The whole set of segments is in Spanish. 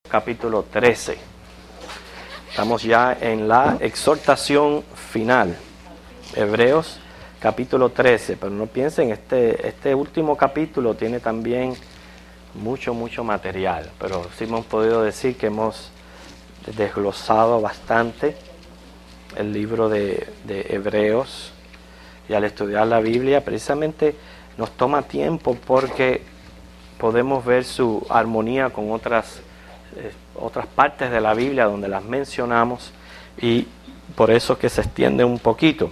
capítulo 13. Estamos ya en la exhortación final. Hebreos capítulo 13, pero no piensen, este último capítulo tiene también mucho material, pero sí hemos podido decir que hemos desglosado bastante el libro de Hebreos, y al estudiar la Biblia precisamente nos toma tiempo porque podemos ver su armonía con otras partes de la Biblia donde las mencionamos, y por eso que se extiende un poquito.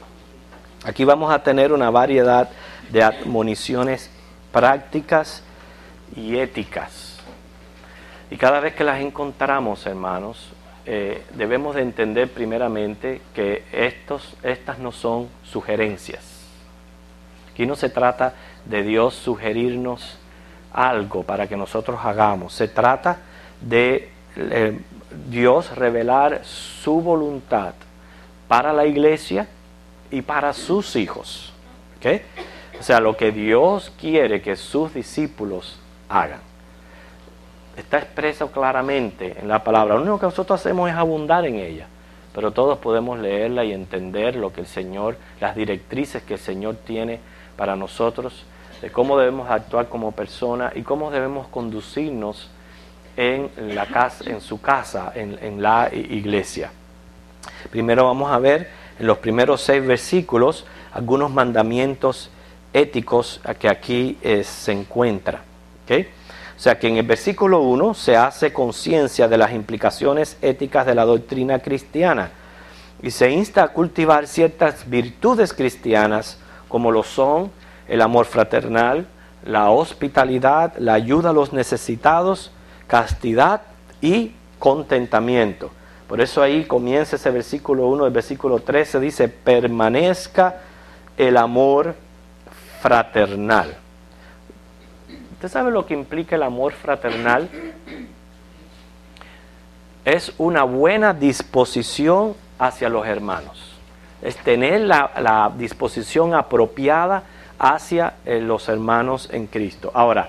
Aquí vamos a tener una variedad de admoniciones prácticas y éticas. Y cada vez que las encontramos, hermanos, debemos de entender primeramente que estas no son sugerencias. Aquí no se trata de Dios sugerirnos algo para que nosotros hagamos. Se trata de Dios revelar su voluntad para la iglesia y para sus hijos. ¿Okay? O sea, lo que Dios quiere que sus discípulos hagan está expreso claramente en la palabra. Lo único que nosotros hacemos es abundar en ella, pero todos podemos leerla y entender lo que el Señor, las directrices que el Señor tiene para nosotros, de cómo debemos actuar como personas y cómo debemos conducirnos en la casa, en su casa, en la iglesia. Primero vamos a ver en los primeros 6 versículos algunos mandamientos éticos que aquí se encuentran. ¿Okay? O sea que en el versículo 1 se hace conciencia de las implicaciones éticas de la doctrina cristiana y se insta a cultivar ciertas virtudes cristianas como lo son el amor fraternal, la hospitalidad, la ayuda a los necesitados, castidad y contentamiento. Por eso ahí comienza ese versículo 1, el versículo 13 dice: permanezca el amor fraternal. ¿Usted sabe lo que implica el amor fraternal? Es una buena disposición hacia los hermanos. Es tener la disposición apropiada hacia los hermanos en Cristo. Ahora,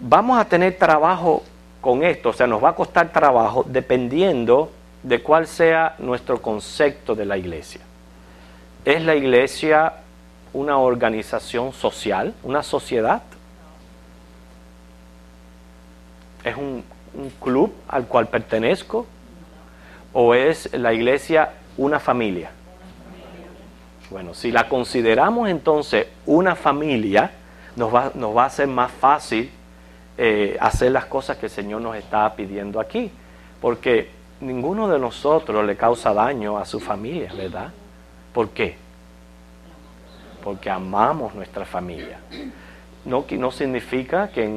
vamos a tener trabajo con esto, o sea, nos va a costar trabajo dependiendo de cuál sea nuestro concepto de la iglesia. ¿Es la iglesia una organización social, una sociedad? ¿Es un club al cual pertenezco? ¿O es la iglesia una familia? Bueno, si la consideramos entonces una familia, nos va a ser más fácil hacer las cosas que el Señor nos está pidiendo aquí, porque ninguno de nosotros le causa daño a su familia, ¿verdad? ¿Por qué? Porque amamos nuestra familia. No significa que en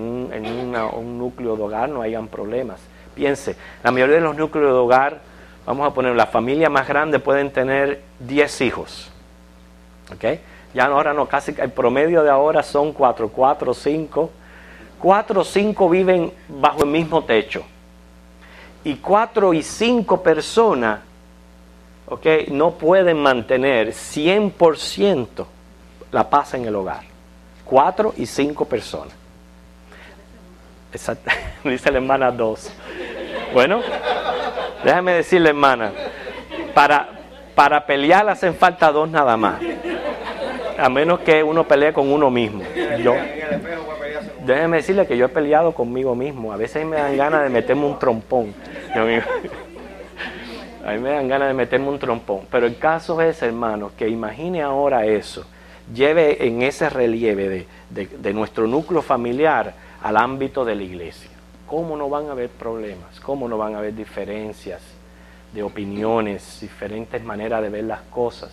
un núcleo de hogar no hayan problemas. Piense, la mayoría de los núcleos de hogar, vamos a poner, la familia más grande pueden tener 10 hijos. ¿Okay? Ya ahora no, casi el promedio de ahora son 4 o 5. 4 o 5 viven bajo el mismo techo. Y 4 y 5 personas, ¿okay?, no pueden mantener 100% la paz en el hogar. 4 y 5 personas. Exacto. Dice la hermana 2. Bueno, déjame decirle, hermana, para pelear hacen falta 2 nada más. A menos que uno pelee con uno mismo. Déjeme decirle que yo he peleado conmigo mismo. A veces me dan ganas de meterme un trompón. A mí me dan ganas de meterme un trompón. Pero el caso es, hermanos, que imagine ahora eso. Lleve en ese relieve de nuestro núcleo familiar al ámbito de la iglesia. ¿Cómo no van a haber problemas? ¿Cómo no van a haber diferencias de opiniones, diferentes maneras de ver las cosas?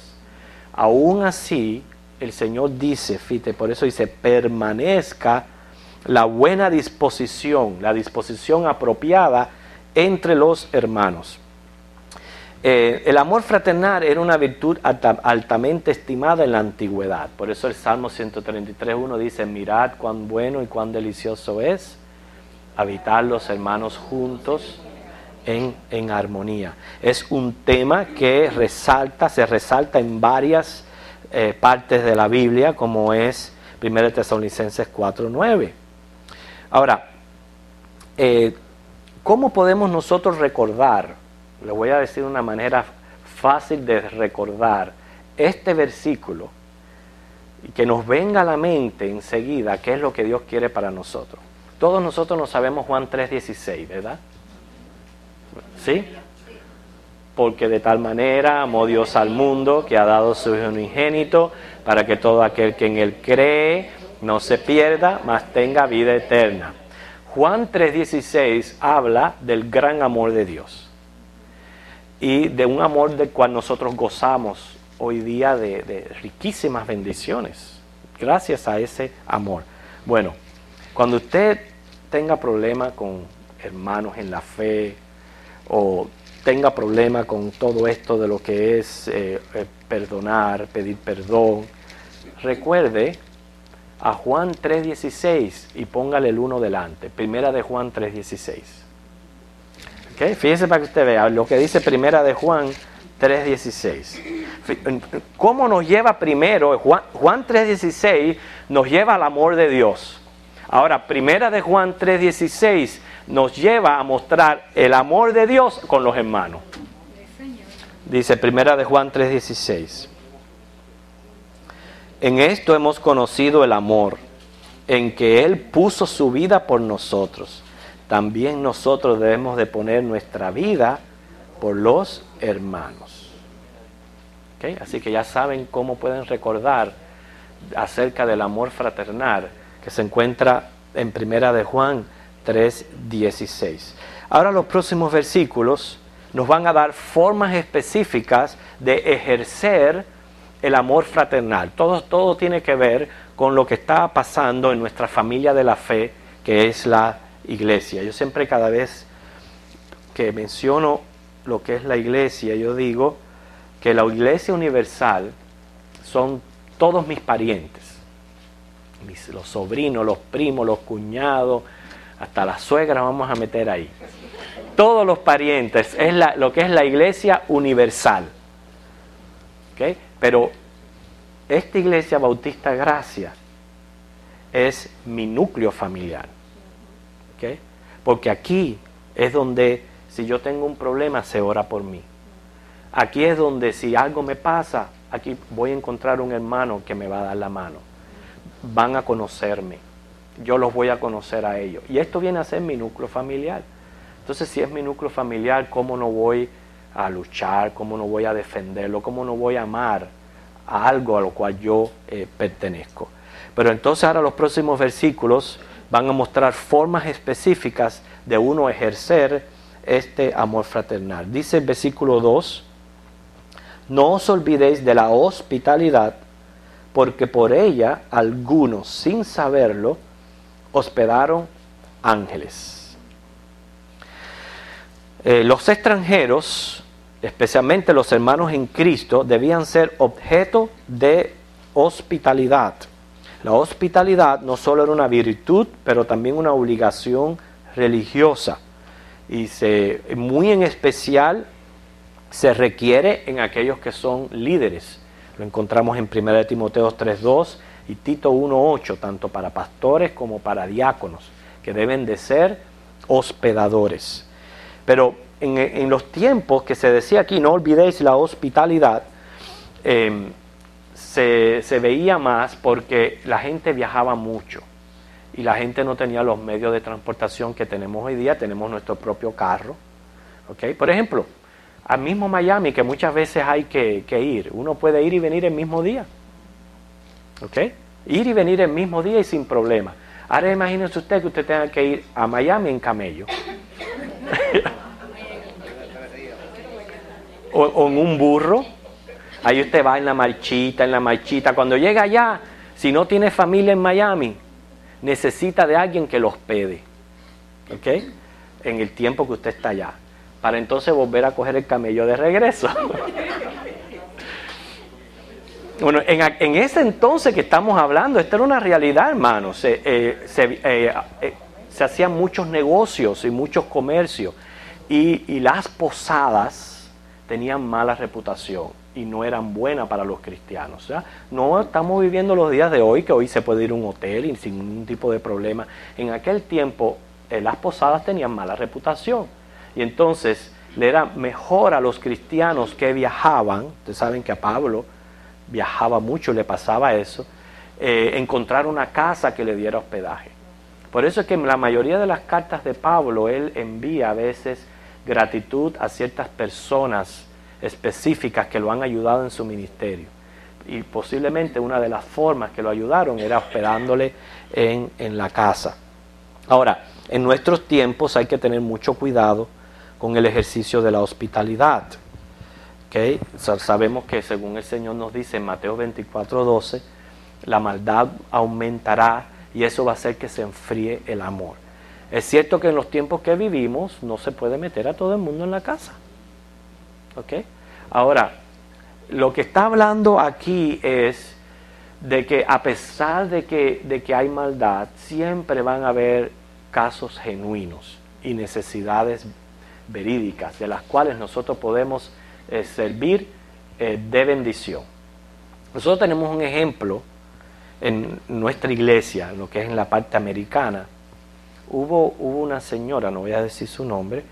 Aún así, el Señor dice, fíjate, por eso dice, permanezca la buena disposición, la disposición apropiada entre los hermanos. El amor fraternal era una virtud altamente estimada en la antigüedad. Por eso el Salmo 133:1 dice: mirad cuán bueno y cuán delicioso es habitar los hermanos juntos en armonía. Es un tema que se resalta en varias partes de la Biblia, como es 1 Tesalonicenses 4:9. Ahora, ¿Cómo podemos nosotros recordar? Le voy a decir una manera fácil de recordar este versículo y que nos venga a la mente enseguida qué es lo que Dios quiere para nosotros. Todos nosotros nos sabemos Juan 3:16, ¿verdad? ¿Sí? Porque de tal manera amó Dios al mundo que ha dado su Hijo unigénito para que todo aquel que en Él cree no se pierda, mas tenga vida eterna. Juan 3:16 habla del gran amor de Dios y de un amor del cual nosotros gozamos hoy día de riquísimas bendiciones gracias a ese amor. Bueno, cuando usted tenga problemas con hermanos en la fe o tenga problemas con todo esto de lo que es perdonar, pedir perdón, recuerde a Juan 3:16 y póngale el 1 delante. Primera de Juan 3:16. ¿Okay? Fíjese para que usted vea lo que dice Primera de Juan 3:16. ¿Cómo nos lleva primero? Juan 3:16 nos lleva al amor de Dios. Ahora, Primera de Juan 3:16 nos lleva a mostrar el amor de Dios con los hermanos. Dice Primera de Juan 3:16. En esto hemos conocido el amor, en que Él puso su vida por nosotros. También nosotros debemos de poner nuestra vida por los hermanos. ¿Okay? Así que ya saben cómo pueden recordar acerca del amor fraternal que se encuentra en Primera de Juan 3:16. Ahora los próximos versículos nos van a dar formas específicas de ejercer el amor fraternal. Todo tiene que ver con lo que está pasando en nuestra familia de la fe, que es la iglesia. Yo siempre, cada vez que menciono lo que es la iglesia, yo digo que la iglesia universal son todos mis parientes. Los sobrinos, los primos, los cuñados, hasta la suegra vamos a meter ahí. Todos los parientes, es lo que es la iglesia universal. ¿Okay? Pero esta iglesia Bautista Gracia es mi núcleo familiar. ¿Okay? Porque aquí es donde, si yo tengo un problema, se ora por mí. Aquí es donde, si algo me pasa, aquí voy a encontrar un hermano que me va a dar la mano. Van a conocerme, yo los voy a conocer a ellos. Y esto viene a ser mi núcleo familiar. Entonces, si es mi núcleo familiar, ¿cómo no voy a luchar? ¿Cómo no voy a defenderlo? ¿Cómo no voy a amar a algo a lo cual yo pertenezco? Pero entonces ahora los próximos versículos van a mostrar formas específicas de uno ejercer este amor fraternal. Dice el versículo 2, no os olvidéis de la hospitalidad, porque por ella algunos, sin saberlo, hospedaron ángeles. Los extranjeros, especialmente los hermanos en Cristo, debían ser objeto de hospitalidad. La hospitalidad no solo era una virtud, pero también una obligación religiosa. Y muy en especial se requiere en aquellos que son líderes. Lo encontramos en 1 Timoteo 3:2 y Tito 1:8, tanto para pastores como para diáconos, que deben de ser hospedadores. Pero en los tiempos que se decía aquí, no olvidéis la hospitalidad, se veía más porque la gente viajaba mucho y la gente no tenía los medios de transportación que tenemos hoy día. Tenemos nuestro propio carro. ¿Okay? Por ejemplo, al mismo Miami, que muchas veces hay que ir, uno puede ir y venir el mismo día. ¿Okay? Ir y venir el mismo día y sin problema. Ahora imagínese usted que usted tenga que ir a Miami en camello. o en un burro. Ahí usted va en la marchita. Cuando llega allá, si no tiene familia en Miami, necesita de alguien que lo hospede. ¿Ok? En el tiempo que usted está allá. Para entonces volver a coger el camello de regreso. Bueno, en ese entonces que estamos hablando, esta era una realidad, hermanos. Se hacían muchos negocios y muchos comercios. Y las posadas tenían mala reputación y no eran buenas para los cristianos. O sea, no estamos viviendo los días de hoy, que hoy se puede ir a un hotel y sin ningún tipo de problema. En aquel tiempo las posadas tenían mala reputación. Y entonces le era mejor a los cristianos que viajaban, ustedes saben que a Pablo viajaba mucho, le pasaba eso, encontrar una casa que le diera hospedaje. Por eso es que en la mayoría de las cartas de Pablo, él envía a veces gratitud a ciertas personas específicas que lo han ayudado en su ministerio. Y posiblemente una de las formas que lo ayudaron era hospedándole en la casa. Ahora, en nuestros tiempos hay que tener mucho cuidado con el ejercicio de la hospitalidad. ¿Okay? Sabemos que según el Señor nos dice en Mateo 24:12, la maldad aumentará y eso va a hacer que se enfríe el amor. Es cierto que en los tiempos que vivimos no se puede meter a todo el mundo en la casa. ¿Okay? Ahora, lo que está hablando aquí es de que a pesar de que hay maldad, siempre van a haber casos genuinos y necesidades verídicas de las cuales nosotros podemos servir de bendición. Nosotros tenemos un ejemplo en nuestra iglesia, lo que es en la parte americana. Hubo una señora, no voy a decir su nombre,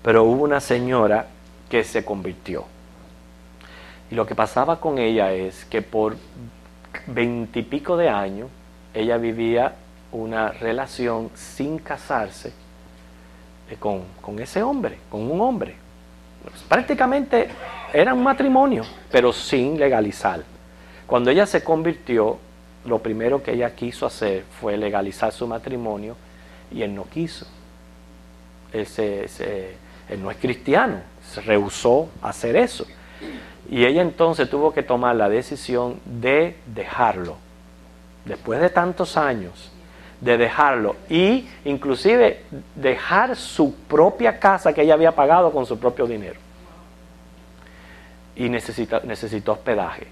pero hubo una señora que se convirtió. Y lo que pasaba con ella es que por 20 y pico de años ella vivía una relación sin casarse con ese hombre, con un hombre. Prácticamente era un matrimonio, pero sin legalizar. Cuando ella se convirtió, lo primero que ella quiso hacer fue legalizar su matrimonio y él no quiso. Él no es cristiano, se rehusó a hacer eso. Y ella entonces tuvo que tomar la decisión de dejarlo. Después de tantos años, de dejarlo. Y inclusive dejar su propia casa que ella había pagado con su propio dinero. Y necesitó hospedaje.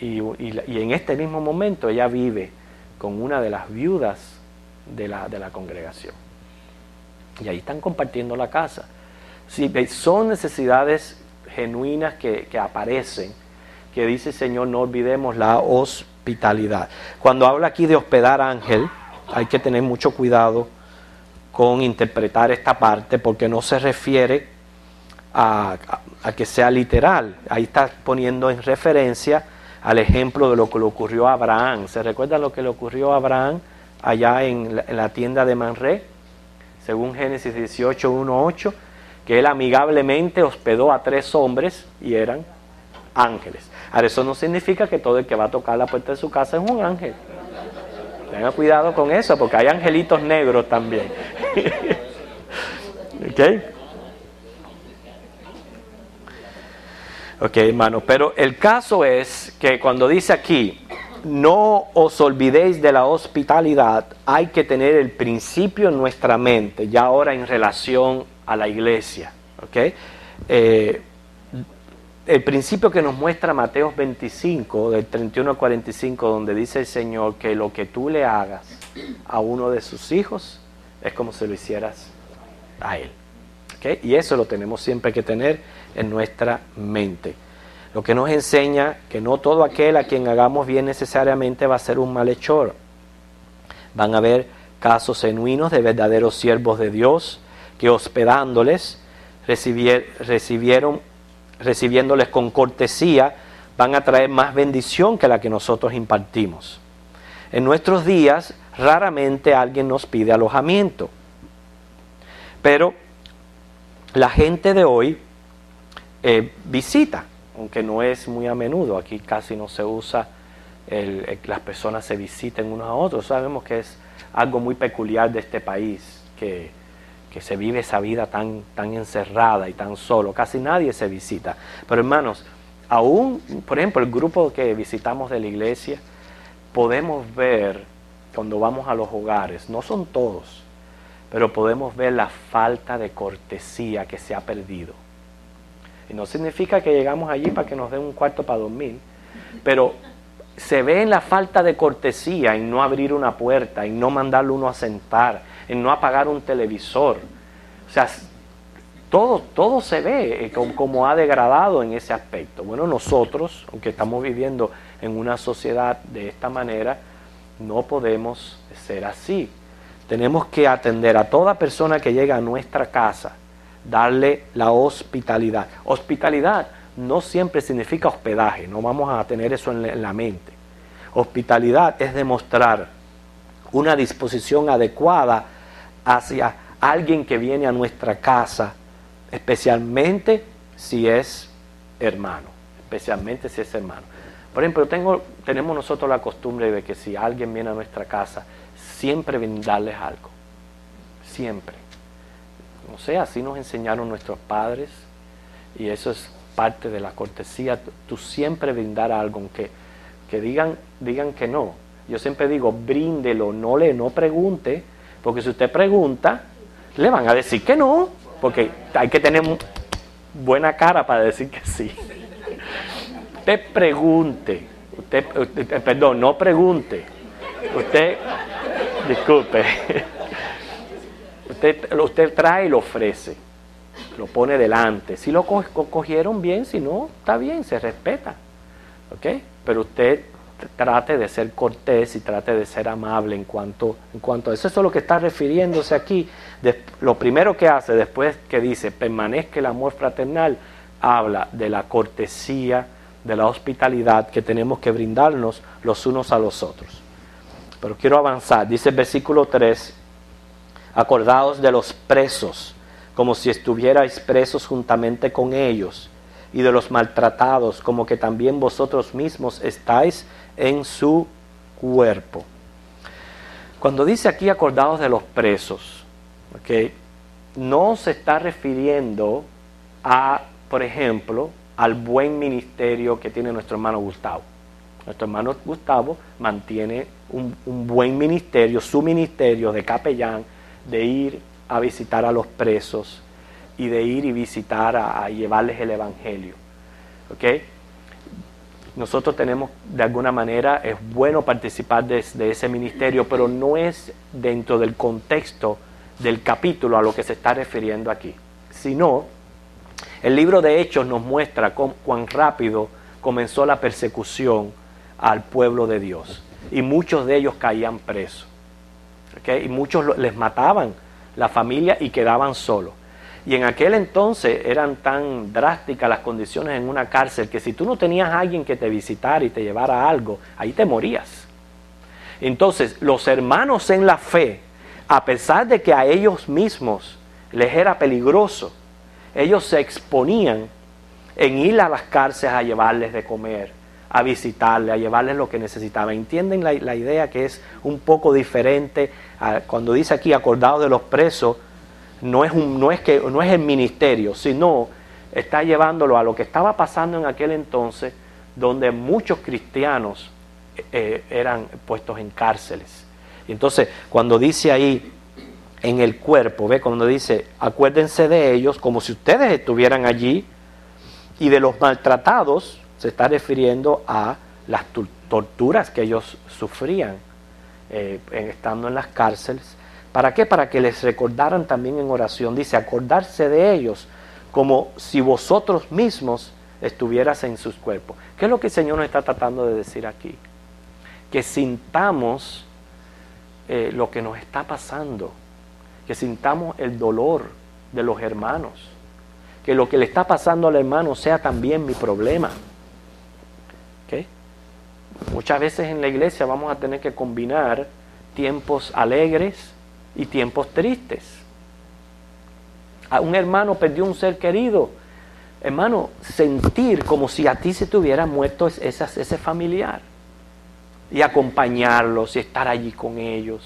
Y en este mismo momento ella vive con una de las viudas de la congregación. Y ahí están compartiendo la casa. Sí, son necesidades genuinas que aparecen, que dice el Señor, no olvidemos la hospitalidad. Cuando habla aquí de hospedar ángel, hay que tener mucho cuidado con interpretar esta parte, porque no se refiere a que sea literal. Ahí está poniendo en referencia al ejemplo de lo que le ocurrió a Abraham. ¿Se recuerdan lo que le ocurrió a Abraham allá en la tienda de Manré? Según Génesis 18:1-8, que él amigablemente hospedó a 3 hombres y eran ángeles. Ahora, eso no significa que todo el que va a tocar la puerta de su casa es un ángel. Tenga cuidado con eso, porque hay angelitos negros también. Ok, hermano, pero el caso es que cuando dice aquí, no os olvidéis de la hospitalidad, hay que tener el principio en nuestra mente, ya ahora en relación a la iglesia. ¿Okay? El principio que nos muestra Mateo 25, del 31 al 45, donde dice el Señor que lo que tú le hagas a uno de sus hijos es como si lo hicieras a él. ¿Okay? Y eso lo tenemos siempre que tener en nuestra mente. Lo que nos enseña que no todo aquel a quien hagamos bien necesariamente va a ser un malhechor. Van a haber casos genuinos de verdaderos siervos de Dios que hospedándoles, recibiéndoles con cortesía, van a traer más bendición que la que nosotros impartimos. En nuestros días, raramente alguien nos pide alojamiento. Pero la gente de hoy visita, aunque no es muy a menudo. Aquí casi no se usa las personas se visiten unos a otros. Sabemos que es algo muy peculiar de este país, que se vive esa vida tan encerrada y tan solo. Casi nadie se visita. Pero hermanos, aún, por ejemplo, el grupo que visitamos de la iglesia, podemos ver cuando vamos a los hogares, no son todos, pero podemos ver la falta de cortesía que se ha perdido. Y no significa que llegamos allí para que nos den un cuarto para dormir, pero se ve en la falta de cortesía, en no abrir una puerta, en no mandarlo uno a sentar, en no apagar un televisor. O sea, todo se ve como ha degradado en ese aspecto. Bueno, nosotros, aunque estamos viviendo en una sociedad de esta manera, no podemos ser así. tenemos que atender a toda persona que llega a nuestra casa, darle la hospitalidad. Hospitalidad no siempre significa hospedaje, no vamos a tener eso en la mente. Hospitalidad es demostrar una disposición adecuada hacia alguien que viene a nuestra casa, especialmente si es hermano, Por ejemplo, tenemos nosotros la costumbre de que si alguien viene a nuestra casa, siempre brindarles algo, siempre. No sé, así nos enseñaron nuestros padres, y eso es parte de la cortesía. Tú siempre brindar algo, aunque digan que no. Yo siempre digo, bríndelo, no pregunte, porque si usted pregunta, le van a decir que no, porque hay que tener buena cara para decir que sí. Usted pregunte, no pregunte, disculpe, usted trae y lo ofrece, lo pone delante. Si lo cogieron bien, si no, está bien, se respeta, ¿ok? Pero usted trate de ser cortés y trate de ser amable en cuanto a eso. Eso es lo que está refiriéndose aquí. Lo primero que hace después que dice permanezca el amor fraternal, habla de la cortesía, de la hospitalidad que tenemos que brindarnos los unos a los otros. Pero quiero avanzar. Dice el versículo 3, acordaos de los presos, como si estuvierais presos juntamente con ellos, y de los maltratados, como que también vosotros mismos estáis en su cuerpo. Cuando dice aquí acordaos de los presos, ¿okay?, no se está refiriendo a, por ejemplo, al buen ministerio que tiene nuestro hermano Gustavo. Nuestro hermano Gustavo mantiene un buen ministerio, su ministerio de capellán, de ir a visitar a los presos y de ir y visitar a llevarles el evangelio. ¿Okay? Nosotros tenemos, de alguna manera, es bueno participar de ese ministerio, pero no es dentro del contexto del capítulo a lo que se está refiriendo aquí, sino el libro de Hechos nos muestra cuán rápido comenzó la persecución al pueblo de Dios, y muchos de ellos caían presos, ¿okay? Y muchos les mataban la familia y quedaban solos. Y en aquel entonces eran tan drásticas las condiciones en una cárcel que si tú no tenías a alguien que te visitara y te llevara algo, ahí te morías. Entonces los hermanos en la fe, a pesar de que a ellos mismos les era peligroso, ellos se exponían en ir a las cárceles a llevarles de comer, a visitarles, a llevarles lo que necesitaban. ¿Entienden la idea, que es un poco diferente? Cuando dice aquí acordados de los presos, no es el ministerio, sino está llevándolo a lo que estaba pasando en aquel entonces, donde muchos cristianos eran puestos en cárceles. Y entonces, cuando dice ahí en el cuerpo, ve, cuando dice acuérdense de ellos como si ustedes estuvieran allí, y de los maltratados, se está refiriendo a las torturas que ellos sufrían estando en las cárceles. ¿Para qué? Para que les recordaran también en oración. Dice, acordarse de ellos como si vosotros mismos estuvieras en sus cuerpos. ¿Qué es lo que el Señor nos está tratando de decir aquí? Que sintamos lo que nos está pasando, que sintamos el dolor de los hermanos, que lo que le está pasando al hermano sea también mi problema. ¿Okay? Muchas veces en la iglesia vamos a tener que combinar tiempos alegres y tiempos tristes. Un hermano perdió un ser querido. Hermano, sentir como si a ti se te hubiera muerto ese familiar, y acompañarlos y estar allí con ellos.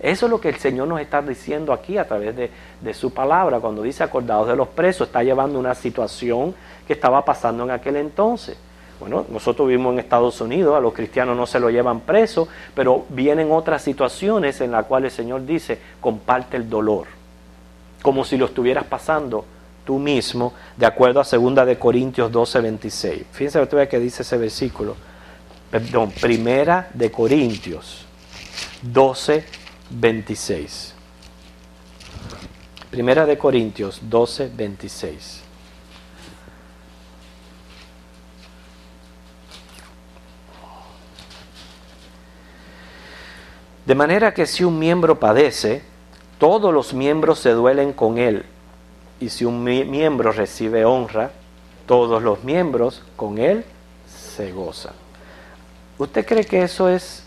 Eso es lo que el Señor nos está diciendo aquí a través de su palabra. Cuando dice acordados de los presos, está llevando una situación que estaba pasando en aquel entonces. Bueno, nosotros vivimos en Estados Unidos, a los cristianos no se lo llevan preso, pero vienen otras situaciones en las cuales el Señor dice, comparte el dolor, como si lo estuvieras pasando tú mismo, de acuerdo a 2 de Corintios 12:26. Fíjense lo que dice ese versículo. Perdón, 1 de Corintios 12:26. 1 de Corintios 12:26. De manera que si un miembro padece, todos los miembros se duelen con él. Y si un miembro recibe honra, todos los miembros con él se gozan. ¿Usted cree que eso es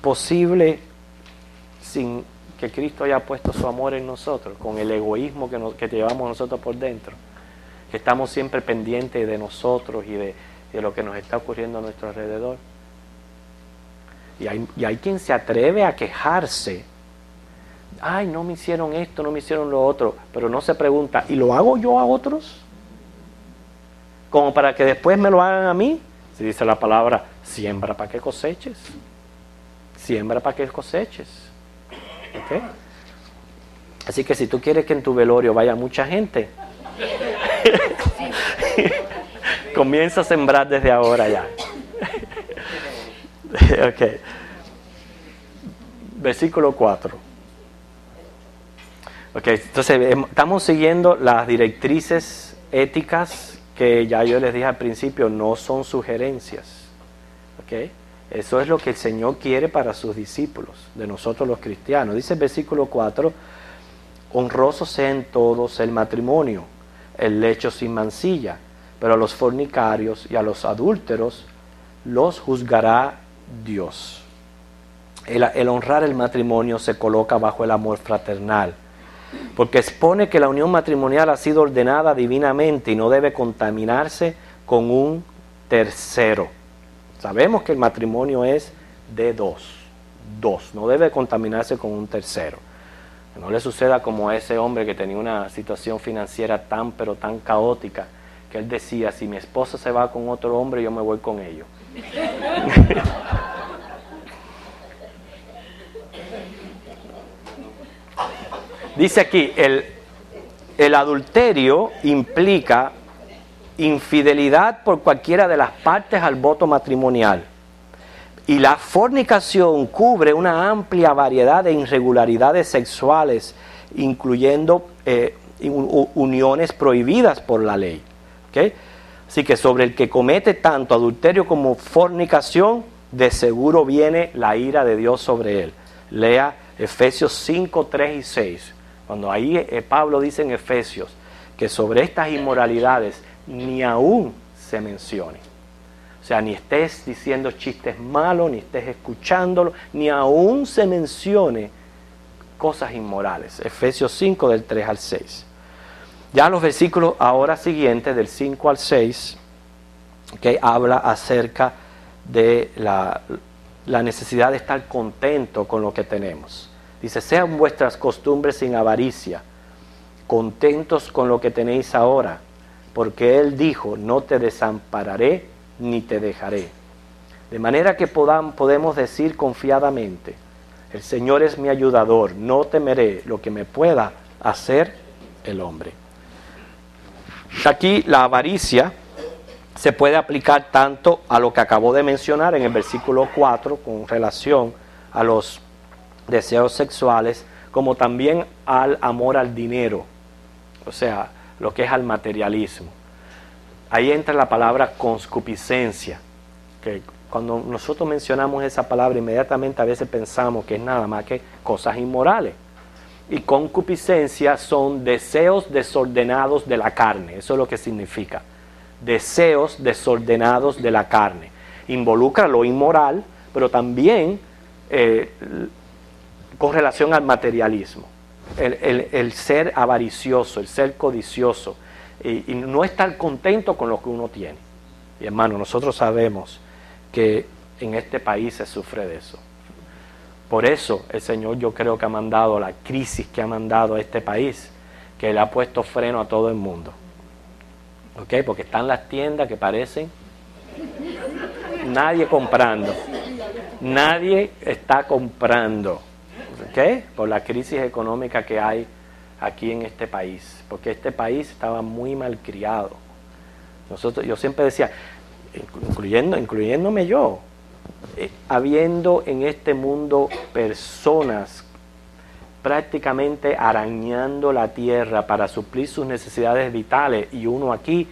posible sin que Cristo haya puesto su amor en nosotros, con el egoísmo que llevamos nosotros por dentro? Que estamos siempre pendientes de nosotros y de lo que nos está ocurriendo a nuestro alrededor. Y hay quien se atreve a quejarse. Ay, no me hicieron esto, no me hicieron lo otro. Pero no se pregunta, ¿y lo hago yo a otros? Como para que después me lo hagan a mí. Si dice la palabra, siembra para que coseches. Siembra para que coseches. ¿Okay? Así que si tú quieres que en tu velorio vaya mucha gente, comienza a sembrar desde ahora ya. Okay. Versículo 4. Okay, entonces estamos siguiendo las directrices éticas que ya yo les dije al principio, no son sugerencias. Okay. Eso es lo que el Señor quiere para sus discípulos, de nosotros los cristianos. Dice el versículo 4, honroso sea en todos el matrimonio, el lecho sin mancilla, pero a los fornicarios y a los adúlteros los juzgará Dios. El honrar el matrimonio se coloca bajo el amor fraternal, porque expone que la unión matrimonial ha sido ordenada divinamente y no debe contaminarse con un tercero. Sabemos que el matrimonio es de dos, no debe contaminarse con un tercero. Que no le suceda como a ese hombre que tenía una situación financiera pero tan caótica, que él decía, si mi esposa se va con otro hombre, yo me voy con ellos. Dice aquí, el adulterio implica infidelidad por cualquiera de las partes al voto matrimonial. Y la fornicación cubre una amplia variedad de irregularidades sexuales, incluyendo uniones prohibidas por la ley. ¿Okay? Así que sobre el que comete tanto adulterio como fornicación, de seguro viene la ira de Dios sobre él. Lea Efesios 5, 3 y 6. Cuando ahí Pablo dice en Efesios que sobre estas inmoralidades ni aún se mencione. O sea, ni estés diciendo chistes malos, ni estés escuchándolo, ni aún se mencione cosas inmorales. Efesios 5 del 3 al 6. Ya los versículos ahora siguientes, del 5 al 6, que habla acerca de la necesidad de estar contento con lo que tenemos. Dice, sean vuestras costumbres sin avaricia, contentos con lo que tenéis ahora, porque Él dijo, no te desampararé ni te dejaré. De manera que podemos decir confiadamente, el Señor es mi ayudador, no temeré lo que me pueda hacer el hombre. Aquí la avaricia se puede aplicar tanto a lo que acabo de mencionar en el versículo 4 con relación a los deseos sexuales, como también al amor al dinero, o sea, lo que es al materialismo. Ahí entra la palabra concupiscencia, que cuando nosotros mencionamos esa palabra inmediatamente a veces pensamos que es nada más que cosas inmorales. Y concupiscencia son deseos desordenados de la carne, eso es lo que significa. Deseos desordenados de la carne. Involucra lo inmoral, pero también con relación al materialismo. El ser avaricioso, el ser codicioso, y no estar contento con lo que uno tiene. Y hermano, nosotros sabemos que en este país se sufre de eso. Por eso el Señor, yo creo que ha mandado la crisis que ha mandado a este país, que le ha puesto freno a todo el mundo. ¿Ok? Porque están las tiendas que parecen nadie comprando. Nadie está comprando. ¿Ok? Por la crisis económica que hay aquí en este país. Porque este país estaba muy malcriado. Yo siempre decía, incluyéndome yo, habiendo en este mundo personas prácticamente arañando la tierra para suplir sus necesidades vitales, y uno aquí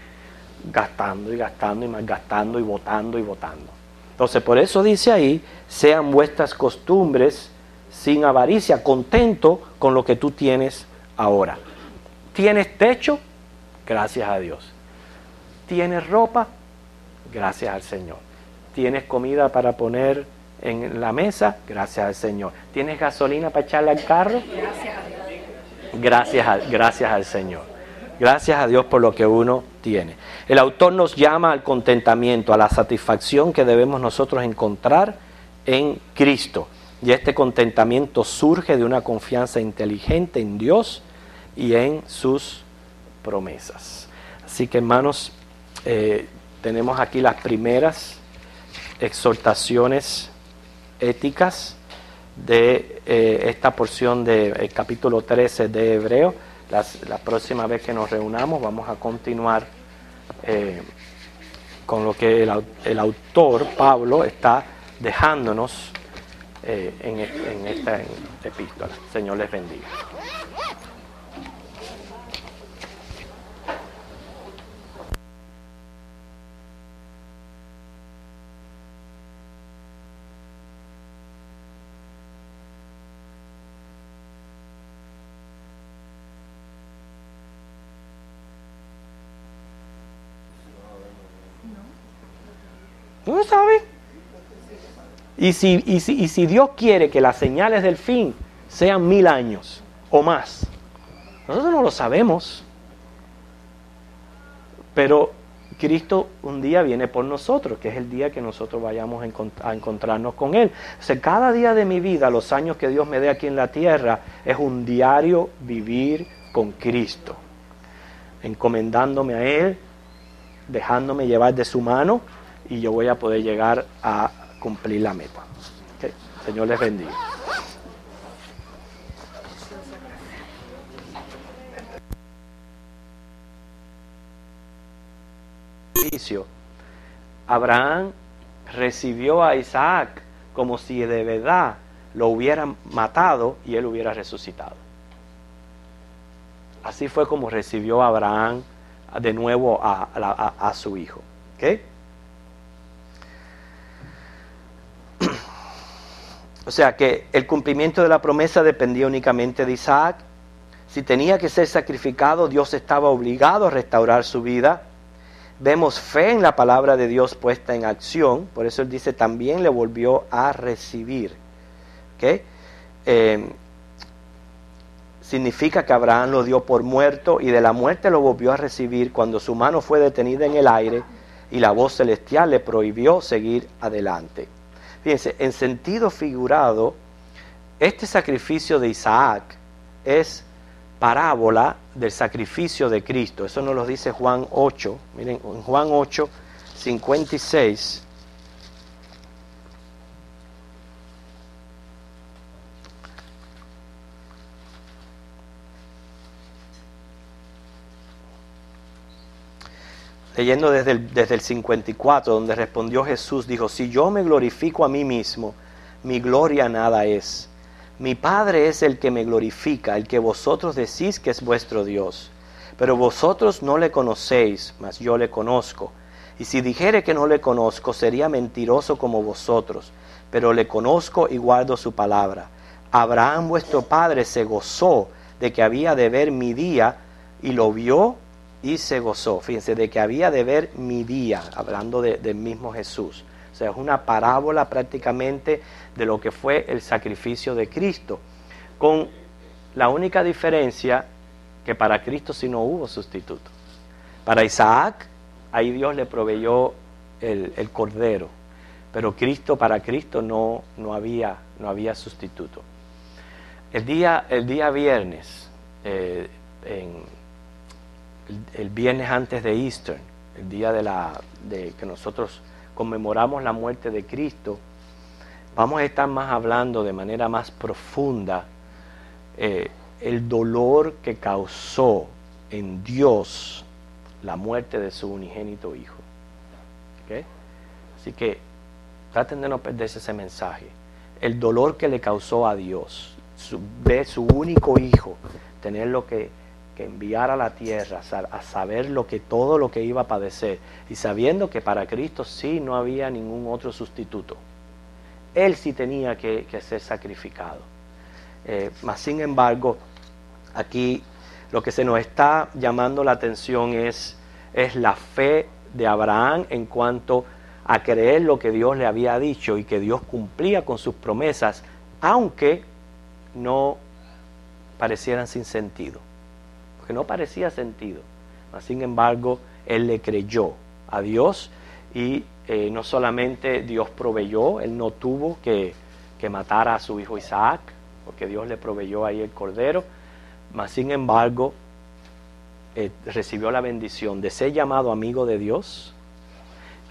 gastando y gastando y más gastando y votando y votando. Entonces, por eso dice ahí, sean vuestras costumbres sin avaricia, contento con lo que tú tienes ahora. ¿Tienes techo? Gracias a Dios. ¿Tienes ropa? Gracias al Señor. ¿Tienes comida para poner en la mesa? Gracias al Señor. ¿Tienes gasolina para echarle al carro? Gracias a Dios. Gracias al Señor. Gracias a Dios por lo que uno tiene. El autor nos llama al contentamiento, a la satisfacción que debemos nosotros encontrar en Cristo. Y este contentamiento surge de una confianza inteligente en Dios y en sus promesas. Así que, hermanos, tenemos aquí las primeras exhortaciones éticas de esta porción del capítulo 13 de Hebreos. La próxima vez que nos reunamos vamos a continuar con lo que el autor, Pablo, está dejándonos en esta epístola. Señor les bendiga. ¿No sabe? Y si Dios quiere que las señales del fin sean 1000 años o más, nosotros no lo sabemos. Pero Cristo un día viene por nosotros, que es el día que nosotros vayamos a encontrarnos con Él. O sea, cada día de mi vida, los años que Dios me dé aquí en la tierra, es un diario vivir con Cristo, encomendándome a Él, dejándome llevar de su mano, y yo voy a poder llegar a cumplir la meta. ¿Okay? Señor les bendiga. Abraham recibió a Isaac como si de verdad lo hubieran matado y él hubiera resucitado. Así fue como recibió Abraham de nuevo a su hijo. ¿Okay? O sea que el cumplimiento de la promesa dependía únicamente de Isaac. Si tenía que ser sacrificado, Dios estaba obligado a restaurar su vida. Vemos fe en la palabra de Dios puesta en acción. Por eso él dice, también le volvió a recibir. ¿Okay? Significa que Abraham lo dio por muerto y de la muerte lo volvió a recibir cuando su mano fue detenida en el aire y la voz celestial le prohibió seguir adelante. Fíjense, en sentido figurado, este sacrificio de Isaac es parábola del sacrificio de Cristo. Eso nos lo dice Juan 8. Miren, en Juan 8, 56. Leyendo desde el 54, donde respondió Jesús, dijo, si yo me glorifico a mí mismo, mi gloria nada es. Mi Padre es el que me glorifica, el que vosotros decís que es vuestro Dios. Pero vosotros no le conocéis, mas yo le conozco. Y si dijere que no le conozco, sería mentiroso como vosotros. Pero le conozco y guardo su palabra. Abraham vuestro padre se gozó de que había de ver mi día, y lo vio y se gozó. Fíjense, de que había de ver mi día, hablando del mismo Jesús. O sea, es una parábola prácticamente de lo que fue el sacrificio de Cristo, con la única diferencia que para Cristo sí no hubo sustituto. Para Isaac, ahí Dios le proveyó el cordero, pero para Cristo no había sustituto. El día viernes, el viernes antes de Easter, el día de que nosotros conmemoramos la muerte de Cristo, vamos a estar más hablando de manera más profunda el dolor que causó en Dios la muerte de su unigénito Hijo. ¿Okay? Así que traten de no perderse ese mensaje. El dolor que le causó a Dios, de su único Hijo, tenerlo que que enviar a la tierra a saber todo lo que iba a padecer, y sabiendo que para Cristo sí no había ningún otro sustituto. Él sí tenía que ser sacrificado. Mas sin embargo, aquí lo que se nos está llamando la atención es la fe de Abraham en cuanto a creer lo que Dios le había dicho y que Dios cumplía con sus promesas, aunque no parecieran sin sentido. Porque no parecía sentido. Mas sin embargo, él le creyó a Dios y no solamente Dios proveyó, él no tuvo que matar a su hijo Isaac, porque Dios le proveyó ahí el cordero, mas sin embargo recibió la bendición de ser llamado amigo de Dios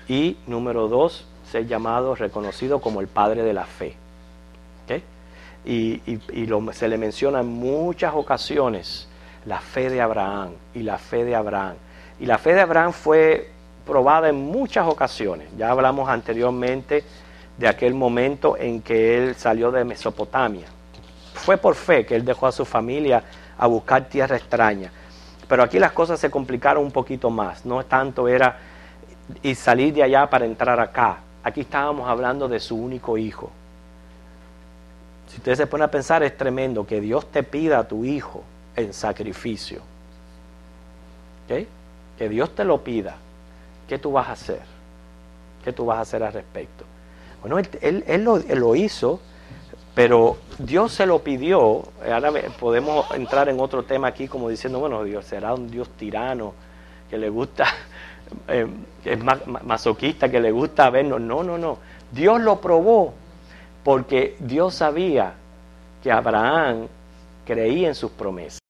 y número 2, ser llamado, reconocido como el padre de la fe. ¿Okay? Se le menciona en muchas ocasiones la fe de Abraham y la fe de Abraham. Y la fe de Abraham fue probada en muchas ocasiones. Ya hablamos anteriormente de aquel momento en que él salió de Mesopotamia. Fue por fe que él dejó a su familia a buscar tierra extraña. Pero aquí las cosas se complicaron un poquito más. No tanto era y salir de allá para entrar acá. Aquí estábamos hablando de su único hijo. Si ustedes se ponen a pensar, es tremendo que Dios te pida a tu hijo en sacrificio. ¿Okay? Que Dios te lo pida. ¿Qué tú vas a hacer? ¿Qué tú vas a hacer al respecto? Bueno, él lo hizo, pero Dios se lo pidió. Ahora podemos entrar en otro tema aquí como diciendo, bueno, Dios será un Dios tirano que le gusta, que es masoquista, que le gusta vernos. No. Dios lo probó porque Dios sabía que Abraham creía en sus promesas.